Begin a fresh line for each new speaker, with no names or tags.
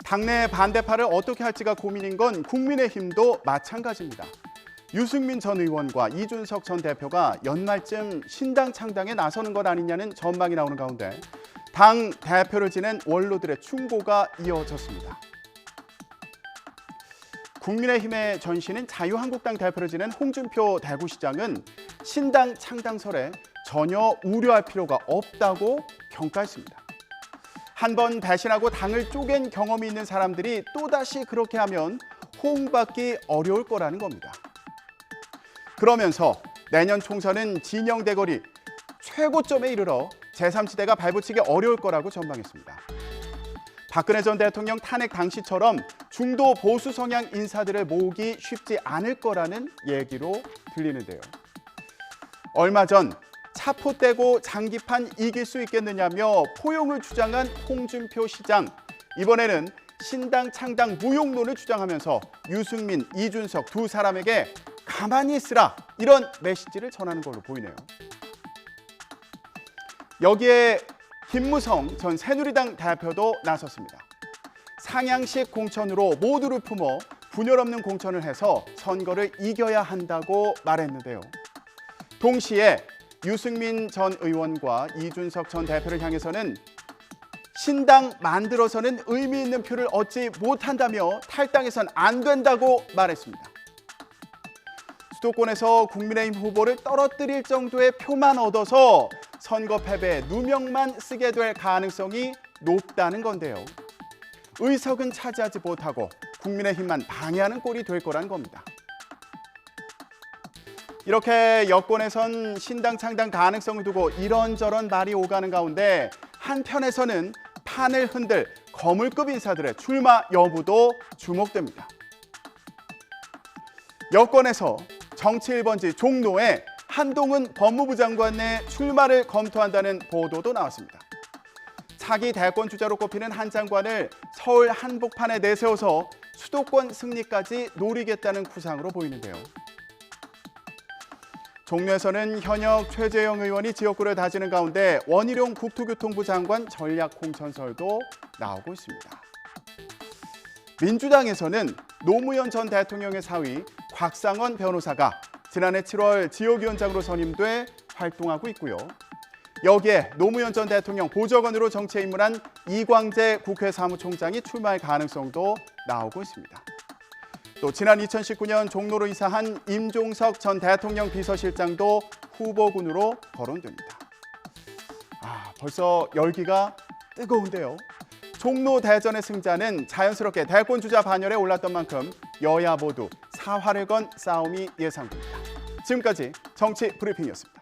당내 반대파를 어떻게 할지가 고민인 건 국민의힘도 마찬가지입니다. 유승민 전 의원과 이준석 전 대표가 연말쯤 신당 창당에 나서는 것 아니냐는 전망이 나오는 가운데 당 대표를 지낸 원로들의 충고가 이어졌습니다. 국민의힘의 전신인 자유한국당 대표를 지낸 홍준표 대구시장은 신당 창당설에 전혀 우려할 필요가 없다고 평가했습니다. 한 번 배신하고 당을 쪼갠 경험이 있는 사람들이 또다시 그렇게 하면 호응받기 어려울 거라는 겁니다. 그러면서 내년 총선은 진영 대거리 최고점에 이르러 제3지대가 발붙이기 어려울 거라고 전망했습니다. 박근혜 전 대통령 탄핵 당시처럼 중도 보수 성향 인사들을 모으기 쉽지 않을 거라는 얘기로 들리는데요. 얼마 전 차포 떼고 장기판 이길 수 있겠느냐며 포용을 주장한 홍준표 시장. 이번에는 신당 창당 무용론을 주장하면서 유승민, 이준석 두 사람에게 가만히 있으라 이런 메시지를 전하는 걸로 보이네요. 여기에 김무성 전 새누리당 대표도 나섰습니다. 상향식 공천으로 모두를 품어 분열 없는 공천을 해서 선거를 이겨야 한다고 말했는데요. 동시에 유승민 전 의원과 이준석 전 대표를 향해서는 신당 만들어서는 의미 있는 표를 얻지 못한다며 탈당해선 안 된다고 말했습니다. 수도권에서 국민의힘 후보를 떨어뜨릴 정도의 표만 얻어서 선거 패배에 누명만 쓰게 될 가능성이 높다는 건데요. 의석은 차지하지 못하고 국민의힘만 방해하는 꼴이 될 거란 겁니다. 이렇게 여권에선 신당 창당 가능성을 두고 이런저런 말이 오가는 가운데 한편에서는 판을 흔들 거물급 인사들의 출마 여부도 주목됩니다. 여권에서 정치 1번지 종로에 한동훈 법무부 장관의 출마를 검토한다는 보도도 나왔습니다. 차기 대권 주자로 꼽히는 한 장관을 서울 한복판에 내세워서 수도권 승리까지 노리겠다는 구상으로 보이는데요. 종로에서는 현역 최재형 의원이 지역구를 다지는 가운데 원희룡 국토교통부 장관 전략 공천설도 나오고 있습니다. 민주당에서는 노무현 전 대통령의 사위 곽상원 변호사가 지난해 7월 지역위원장으로 선임돼 활동하고 있고요. 여기에 노무현 전 대통령 보좌관으로 정치에 입문한 이광재 국회 사무총장이 출마할 가능성도 나오고 있습니다. 또 지난 2019년 종로로 이사한 임종석 전 대통령 비서실장도 후보군으로 거론됩니다. 벌써 열기가 뜨거운데요. 종로 대전의 승자는 자연스럽게 대권 주자 반열에 올랐던 만큼 여야 모두 사활을 건 싸움이 예상됩니다. 지금까지 정치 브리핑이었습니다.